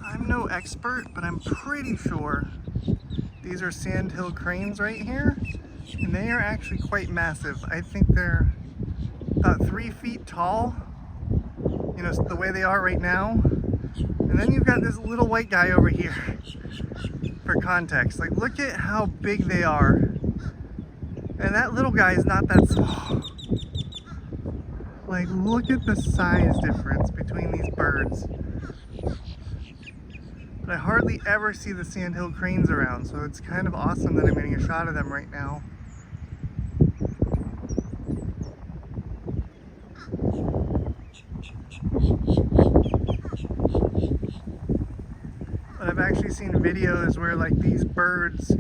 I'm no expert, but I'm pretty sure these are sandhill cranes right here, and they are actually quite massive. I think they're about 3 feet tall, you know, the way they are right now. And then you've got this little white guy over here. For context, like, look at how big they are, and that little guy is not that small. Like, look at the size difference between these birds. But I hardly ever see the sandhill cranes around, so it's kind of awesome that I'm getting a shot of them right now. But I've actually seen videos where, like, these birds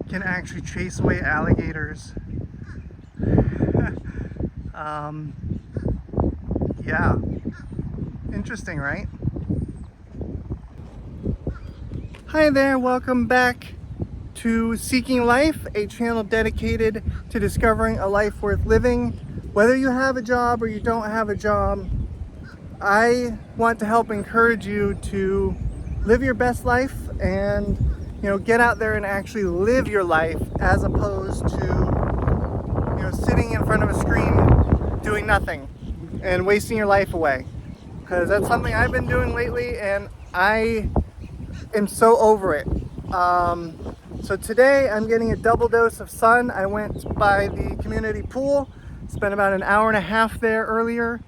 can actually chase away alligators. Yeah, interesting, right? Hi there, welcome back to Seeking Life, a channel dedicated to discovering a life worth living. Whether you have a job or you don't have a job, I want to help encourage you to live your best life and, you know, get out there and actually live your life, as opposed to, you know, sitting in front of a screen doing nothing and wasting your life away. Because that's something I've been doing lately, and I am so over it. So today I'm getting a double dose of sun. I went by the community pool, spent about an hour and a half there earlier,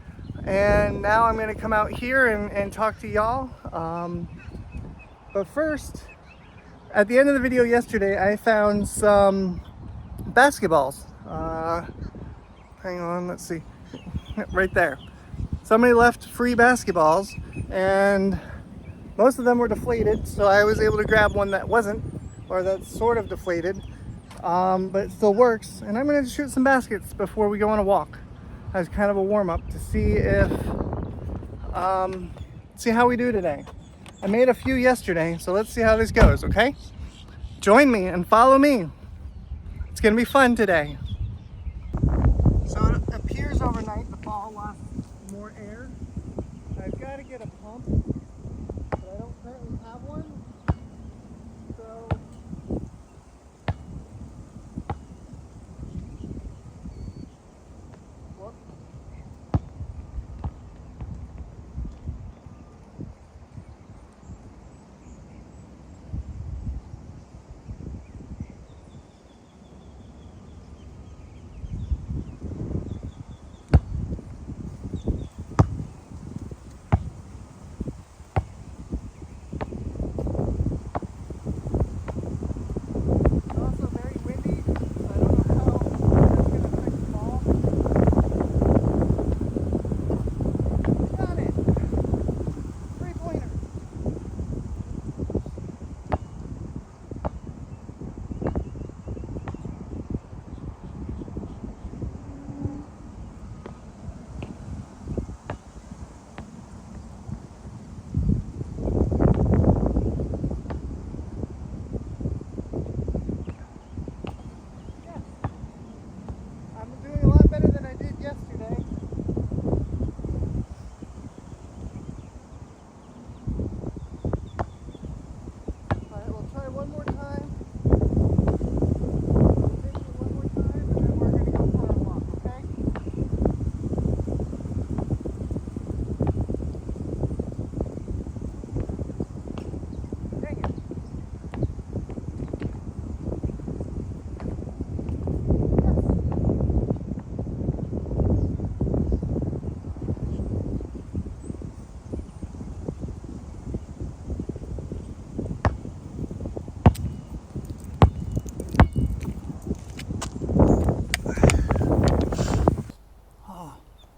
and now I'm going to come out here and talk to y'all. But first, at the end of the video yesterday, I found some basketballs. Hang on, let's see. Right there. Somebody left free basketballs, and most of them were deflated, so I was able to grab one that wasn't, or that's sort of deflated, but it still works. And I'm going to shoot some baskets before we go on a walk as kind of a warm-up to see if, see how we do today. I made a few yesterday, so let's see how this goes, okay? Join me and follow me. It's going to be fun today. So it appears overnight the ball lost more air. I've got to get a pump, but I don't currently have one. So whoop.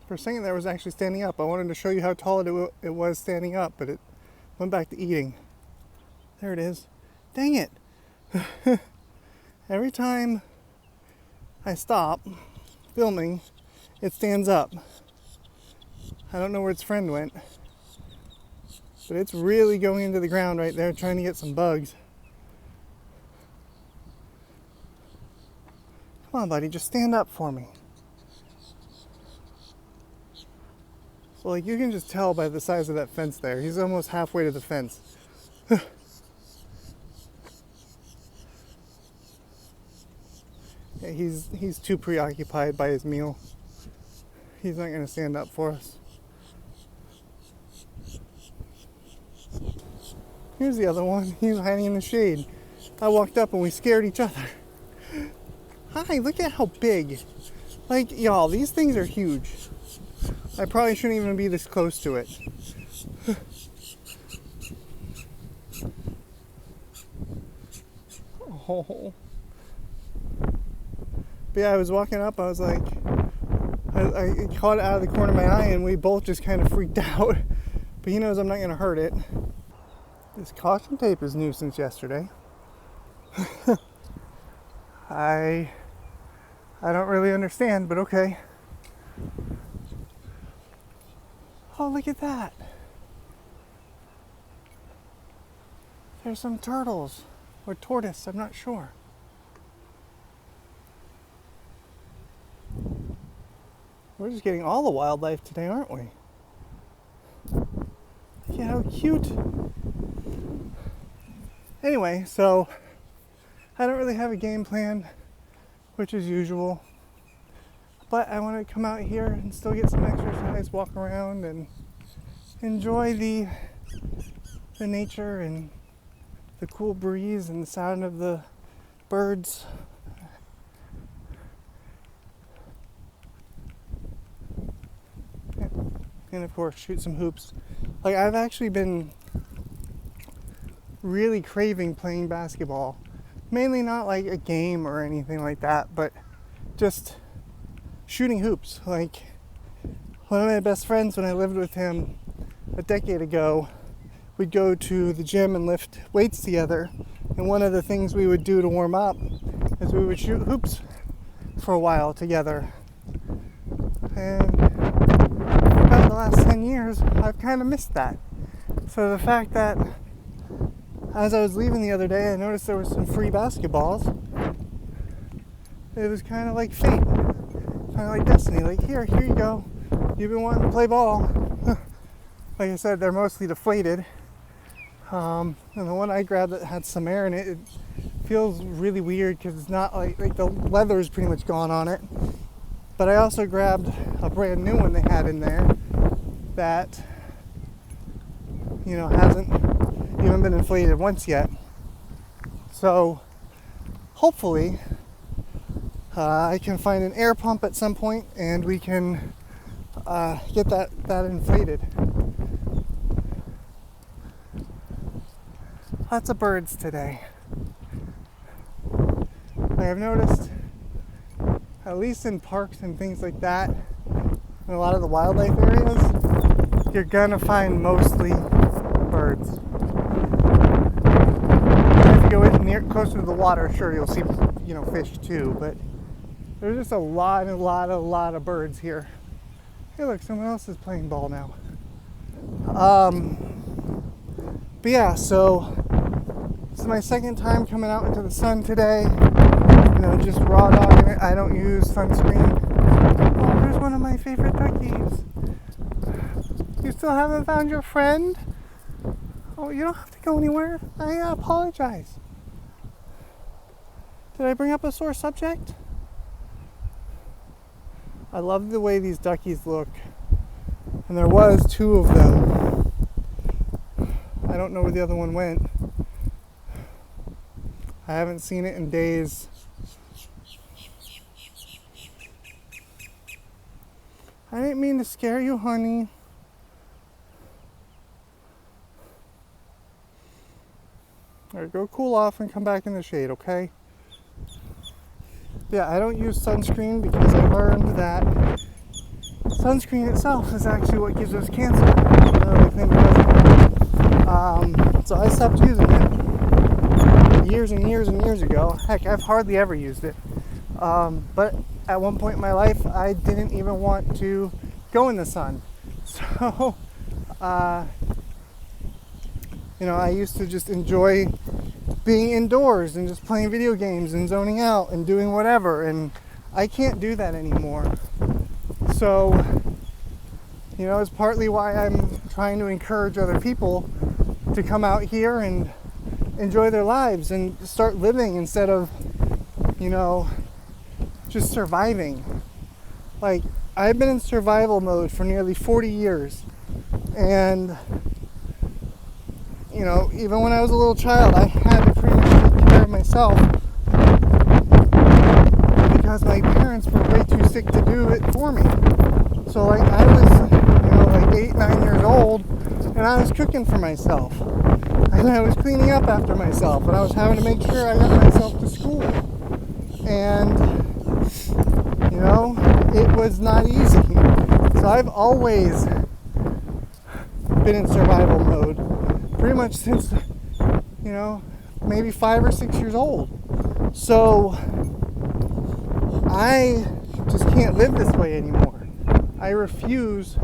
For a second there, was actually standing up. I wanted to show you how tall it was standing up, but it went back to eating. There it is. Dang it. Every time I stop filming, it stands up. I don't know where its friend went, but it's really going into the ground right there trying to get some bugs. Come on, buddy, just stand up for me. Well, like you can just tell by the size of that fence there. He's almost halfway to the fence. Yeah, he's too preoccupied by his meal. He's not going to stand up for us. Here's the other one. He's hiding in the shade. I walked up and we scared each other. Hi, look at how big. Like, y'all, these things are huge. I probably shouldn't even be this close to it. Oh. But yeah, I was walking up, I was like, I caught it out of the corner of my eye and we both just kind of freaked out. But he knows I'm not going to hurt it. This caution tape is new since yesterday. I don't really understand, but okay. Oh, look at that. There's some turtles or tortoise, I'm not sure. We're just getting all the wildlife today, aren't we? Look at how cute. Anyway, so I don't really have a game plan, which is usual. But I want to come out here and still get some exercise, walk around and enjoy the nature and the cool breeze and the sound of the birds. And of course, shoot some hoops. Like, I've actually been really craving playing basketball. Mainly not like a game or anything like that, but just shooting hoops. Like, one of my best friends, when I lived with him a decade ago, we'd go to the gym and lift weights together. And one of the things we would do to warm up is we would shoot hoops for a while together. And for about the last 10 years, I've kind of missed that. So the fact that as I was leaving the other day, I noticed there were some free basketballs. It was kind of like fate, kind of like destiny. Like, here you go. You've been wanting to play ball. Like I said, they're mostly deflated. And the one I grabbed that had some air in it, it feels really weird because it's not like the leather is pretty much gone on it. But I also grabbed a brand new one they had in there that, you know, hasn't even been inflated once yet. So hopefully I can find an air pump at some point and we can get that inflated. Lots of birds today. I've noticed, at least in parks and things like that, in a lot of the wildlife areas, you're gonna find mostly birds. If you go in closer to the water, sure, you'll see, you know, fish too, but there's just a lot of birds here. Hey, look, someone else is playing ball now. But yeah, so this is my second time coming out into the sun today. You know, just raw dogging it. I don't use sunscreen. Oh, there's one of my favorite duckies. You still haven't found your friend? Oh, you don't have to go anywhere. I apologize. Did I bring up a sore subject? I love the way these duckies look. And there was 2 of them. I don't know where the other one went. I haven't seen it in days. I didn't mean to scare you, honey. Alright, go cool off and come back in the shade, okay? Yeah, I don't use sunscreen because I learned that sunscreen itself is actually what gives us cancer. So I stopped using it years and years and years ago. Heck, I've hardly ever used it. But at one point in my life, I didn't even want to go in the sun. So, you know, I used to just enjoy being indoors and just playing video games and zoning out and doing whatever. And I can't do that anymore. So, You know, it's partly why I'm trying to encourage other people to come out here and enjoy their lives and start living instead of, you know, just surviving. Like, I've been in survival mode for nearly 40 years. And, you know, even when I was a little child, I had to pretty much take care of myself because my parents were way too sick to do it for me. So, like, I was, you know, like 8, 9 years old, and I was cooking for myself. And I was cleaning up after myself, and I was having to make sure I got myself to school. And, you know, it was not easy. So I've always been in survival mode, pretty much since, you know, maybe 5 or 6 years old. So I just can't live this way anymore. I refuse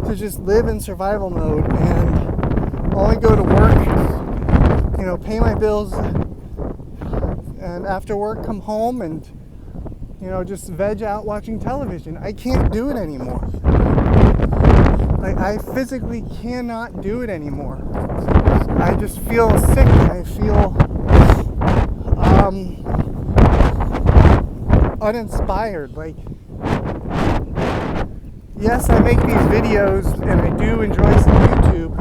to just live in survival mode and only go to work, you know, pay my bills, and after work come home and, you know, just veg out watching television. I can't do it anymore. Like, I physically cannot do it anymore. I just feel sick. I feel uninspired. Like, yes, I make these videos and I do enjoy some YouTube.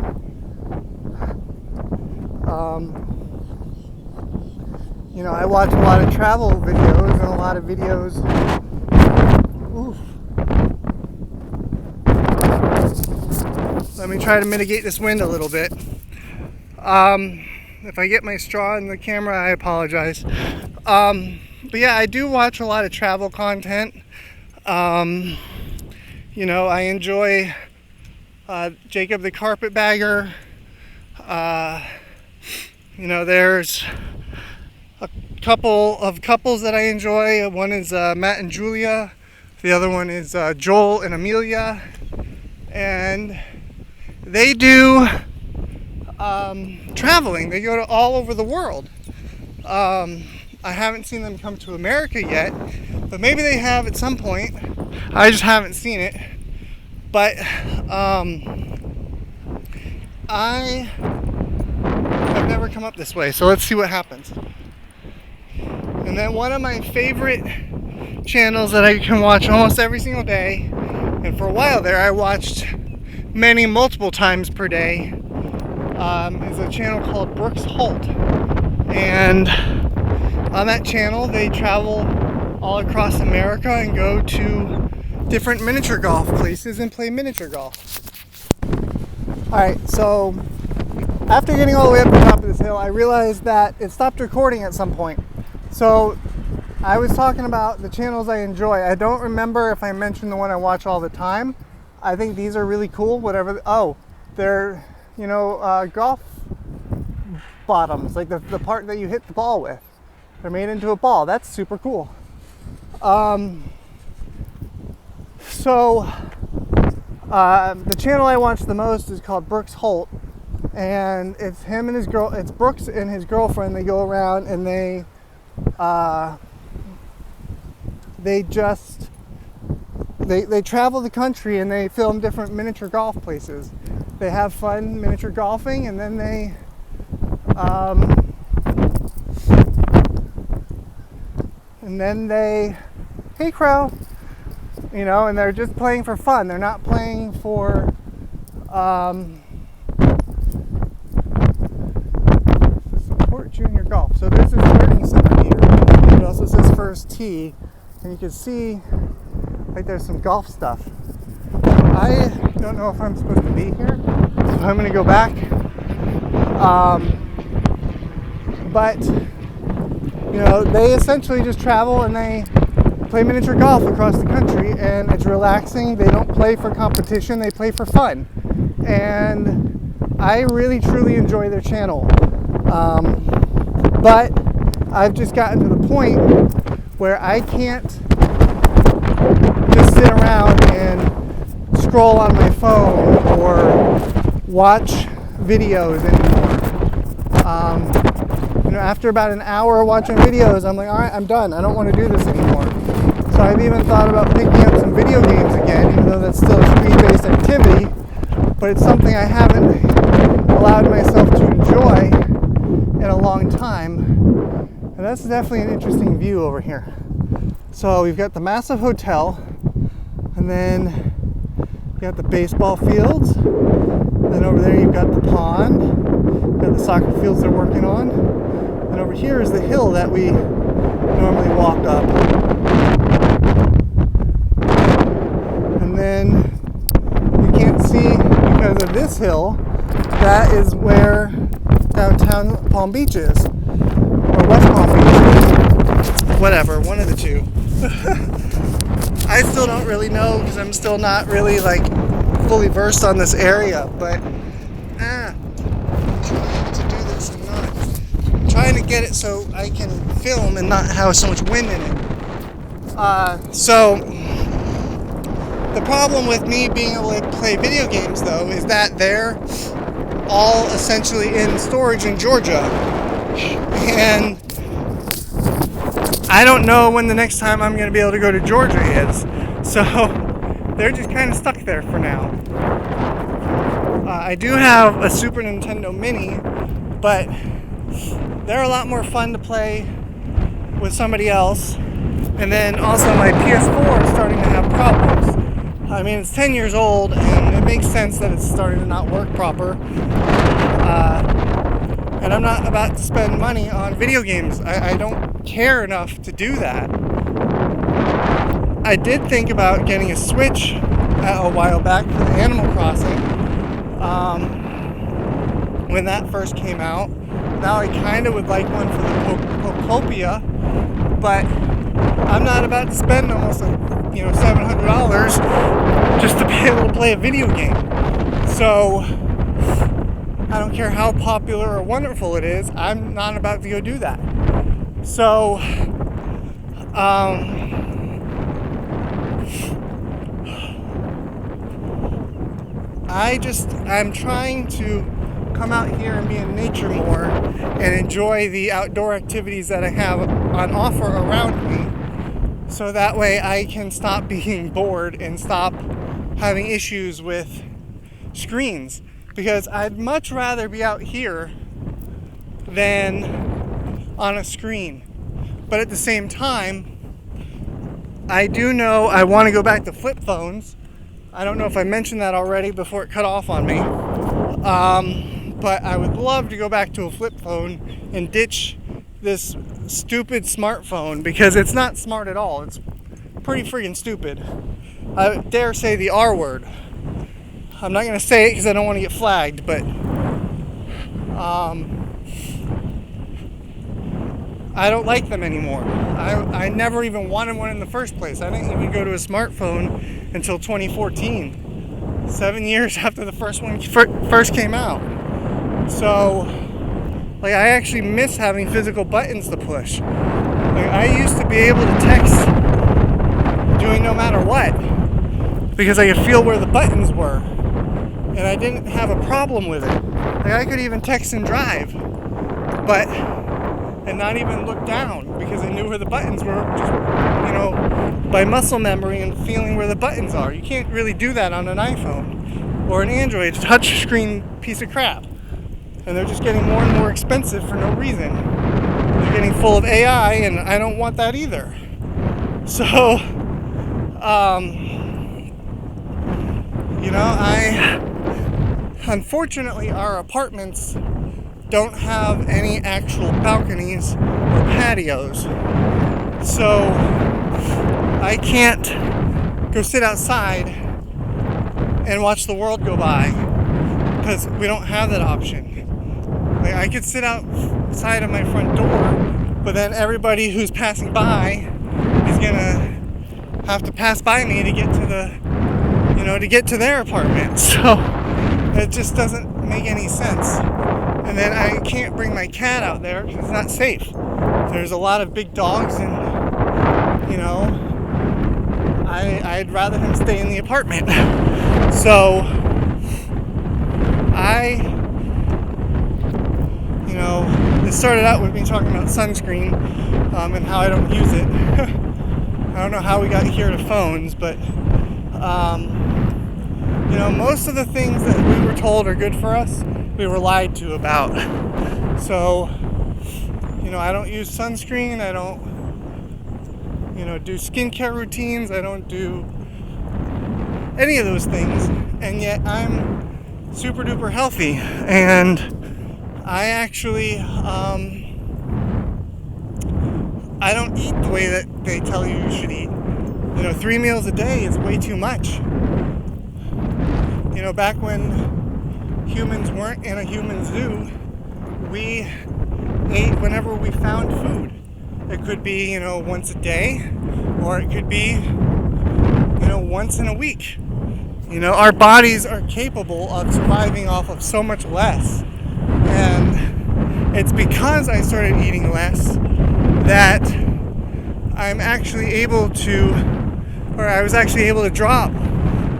You know, I watch a lot of travel videos and a lot of videos. Oof. Let me try to mitigate this wind a little bit. If I get my straw in the camera, I apologize. But yeah, I do watch a lot of travel content. You know, I enjoy Jacob the Carpetbagger. You know, there's a couple of couples that I enjoy. One is Matt and Julia. The other one is Joel and Amelia. And they do traveling. They go to all over the world. I haven't seen them come to America yet, but maybe they have at some point. I just haven't seen it. But I have never come up this way, so let's see what happens. And then one of my favorite channels that I can watch almost every single day, and for a while there I watched multiple times per day, is a channel called Brooks Holt. And on that channel they travel all across America and go to different miniature golf places and play miniature golf. Alright, so after getting all the way up the top of this hill, I realized that it stopped recording at some point. So I was talking about the channels I enjoy. I don't remember if I mentioned the one I watch all the time. I think these are really cool, whatever. Oh, they're, you know, golf bottoms, like the part that you hit the ball with. They're made into a ball. That's super cool. The channel I watch the most is called Brooks Holt, and it's him and his girl. It's Brooks and his girlfriend. They go around and they travel the country and they film different miniature golf places. They have fun miniature golfing, and then they hey Crow, you know, and they're just playing for fun. They're not playing for support junior golf. So there's this learning center here. It also says First Tee, and you can see like there's some golf stuff. I don't know if I'm supposed to be here, so I'm going to go back. But you know, they essentially just travel and they play miniature golf across the country, and it's relaxing. They don't play for competition, they play for fun. And I really truly enjoy their channel. But I've just gotten to the point where I can't just sit around and scroll on my phone or watch videos anymore. You know, after about an hour watching videos, I'm like, all right, I'm done. I don't want to do this anymore. So I've even thought about picking up some video games again, even though that's still a screen-based activity, but it's something I haven't allowed myself to enjoy in a long time. And that's definitely an interesting view over here. So we've got the massive hotel, and then you got the baseball fields. Then over there you've got the pond, got the soccer fields they're working on. And over here is the hill that we normally walk up. And then you can't see because of this hill, that is where downtown Palm Beach is. Or West Palm Beach. Whatever, one of the two. I still don't really know because I'm still not really like fully versed on this area, but I'm trying to do this and not trying to get it so I can film and not have so much wind in it. So the problem with me being able to play video games though is that they're all essentially in storage in Georgia, and I don't know when the next time I'm going to be able to go to Georgia is, so they're just kind of stuck there for now. I do have a Super Nintendo Mini, but they're a lot more fun to play with somebody else. And then also my PS4 is starting to have problems. I mean, it's 10 years old, and it makes sense that it's starting to not work proper. And I'm not about to spend money on video games. I don't care enough to do that. I did think about getting a Switch a while back for the Animal Crossing. When that first came out. Now I kind of would like one for the Popopia, but I'm not about to spend almost $700 just to be able to play a video game. So I don't care how popular or wonderful it is, I'm not about to go do that. So I'm trying to come out here and be in nature more and enjoy the outdoor activities that I have on offer around me, so that way I can stop being bored and stop having issues with screens, because I'd much rather be out here than on a screen. But at the same time, I do know I want to go back to flip phones. I don't know if I mentioned that already before it cut off on me. But I would love to go back to a flip phone and ditch this stupid smartphone, because it's not smart at all. It's pretty freaking stupid. I dare say the R word. I'm not going to say it because I don't want to get flagged, but I don't like them anymore. I never even wanted one in the first place. I didn't even go to a smartphone until 2014, 7 years after the first one first came out. So, like, I actually miss having physical buttons to push. Like, I used to be able to text doing no matter what, because I could feel where the buttons were, and I didn't have a problem with it. Like, I could even text and drive, and not even look down, because I knew where the buttons were, just, by muscle memory and feeling where the buttons are. You can't really do that on an iPhone or an Android touchscreen piece of crap. And they're just getting more and more expensive for no reason. They're getting full of AI, and I don't want that either. So, unfortunately, our apartments don't have any actual balconies or patios. So, I can't go sit outside and watch the world go by, because we don't have that option. Like, I could sit outside of my front door, but then everybody who's passing by is gonna have to pass by me to get to their apartment. So it just doesn't make any sense. And then I can't bring my cat out there because it's not safe. There's a lot of big dogs, and I'd rather him stay in the apartment. So it started out with me talking about sunscreen and how I don't use it. I don't know how we got here to phones, but most of the things that we were told are good for us, we were lied to about. So, I don't use sunscreen, I don't, do skincare routines, I don't do any of those things, and yet I'm super duper healthy, and I actually, I don't eat the way that they tell you should eat. 3 meals a day is way too much. Back when humans weren't in a human zoo, we ate whenever we found food. It could be, once a day, or it could be, once in a week. Our bodies are capable of surviving off of so much less. And it's because I started eating less that I was actually able to drop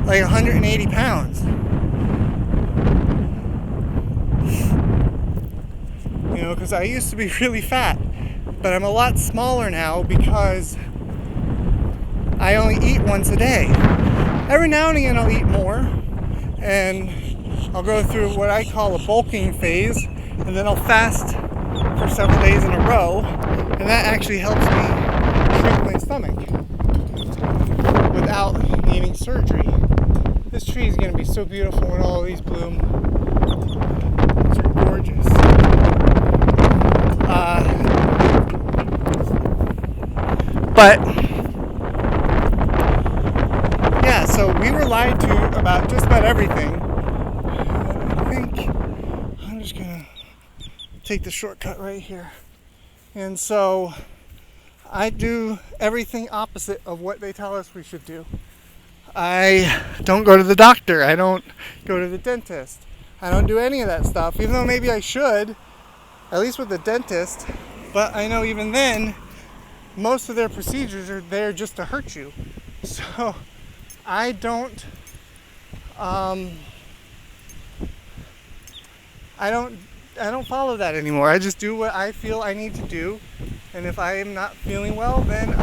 like 180 pounds. Because I used to be really fat, but I'm a lot smaller now because I only eat once a day. Every now and again I'll eat more, and I'll go through what I call a bulking phase, and then I'll fast for several days in a row, and that actually helps me shrink my stomach without needing surgery. This tree is going to be so beautiful when all of these bloom. These are gorgeous. But yeah, so we were lied to about just about everything. I think I'm just gonna take the shortcut right here. And so I do everything opposite of what they tell us we should do. I don't go to the doctor. I don't go to the dentist. I don't do any of that stuff, even though maybe I should, at least with the dentist. But I know even then, most of their procedures are there just to hurt you. So I don't follow that anymore. I just do what I feel I need to do, and if I am not feeling well, then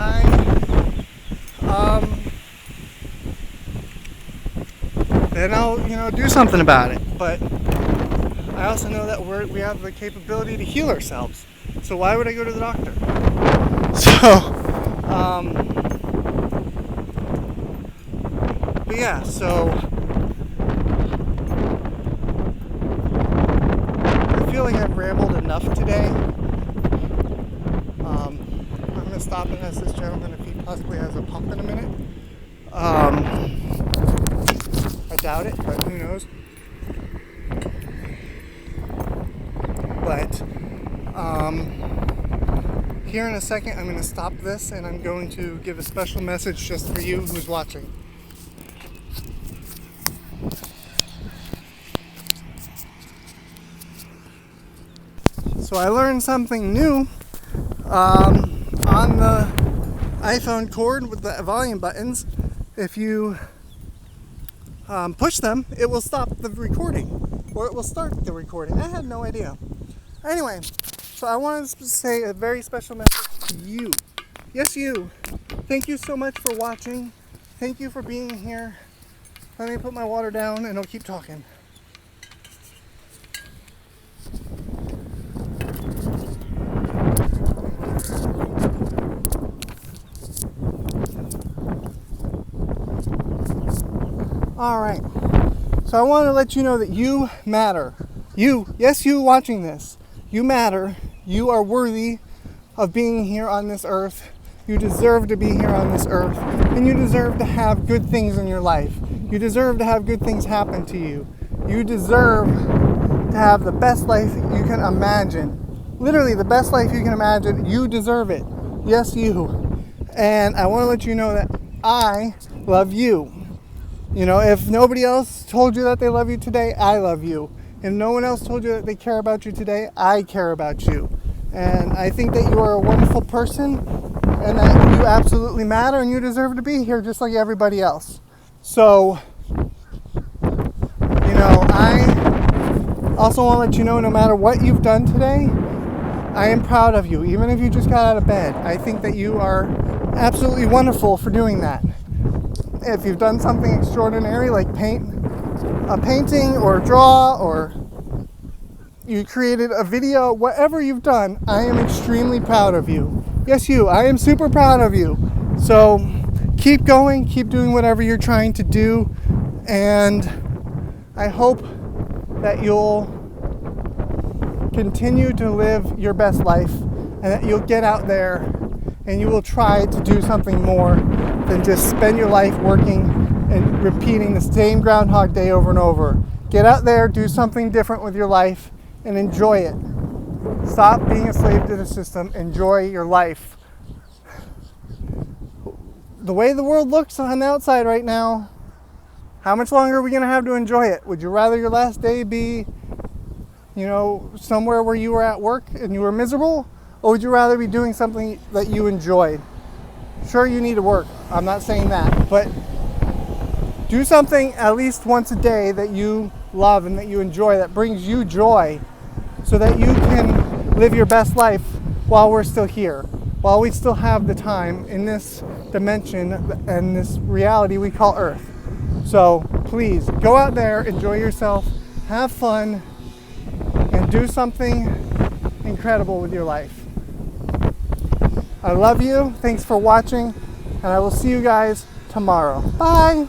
I'll do something about it. But I also know that we have the capability to heal ourselves. So why would I go to the doctor? So but yeah, so I feel like I've rambled enough today. I'm going to stop and ask this gentleman if he possibly has a pump in a minute. I doubt it, but who knows. But here in a second I'm going to stop this, and I'm going to give a special message just for you who's watching. So I learned something new on the iPhone cord with the volume buttons. If you push them, it will stop the recording, or it will start the recording. I had no idea. Anyway, so I wanted to say a very special message to you. Yes, you. Thank you so much for watching. Thank you for being here. Let me put my water down and I'll keep talking. Alright, so I want to let you know that you matter. You watching this, you matter. You are worthy of being here on this earth. You deserve to be here on this earth, and you deserve to have good things in your life. You deserve to have good things happen to you. You deserve to have the best life you can imagine. Literally the best life you can imagine. You deserve it. Yes, you. And I want to let you know that I love you. If nobody else told you that they love you today, I love you. If no one else told you that they care about you today, I care about you. And I think that you are a wonderful person, and that you absolutely matter, and you deserve to be here just like everybody else. So, I also want to let you know, no matter what you've done today, I am proud of you. Even if you just got out of bed, I think that you are absolutely wonderful for doing that. If you've done something extraordinary like paint a painting or draw, or you created a video, whatever you've done, I am extremely proud of you. Yes, I am super proud of you. So keep going, keep doing whatever you're trying to do, and I hope that you'll continue to live your best life, and that you'll get out there and you will try to do something more than just spend your life working and repeating the same Groundhog Day over and over. Get out there, do something different with your life, and enjoy it. Stop being a slave to the system. Enjoy your life. The way the world looks on the outside right now, how much longer are we going to have to enjoy it? Would you rather your last day be, somewhere where you were at work and you were miserable? Or would you rather be doing something that you enjoyed? Sure, you need to work. I'm not saying that. But do something at least once a day that you love and that you enjoy, that brings you joy, so that you can live your best life while we're still here, while we still have the time in this dimension and this reality we call Earth. So please go out there, enjoy yourself, have fun, and do something incredible with your life. I love you. Thanks for watching, and I will see you guys tomorrow. Bye.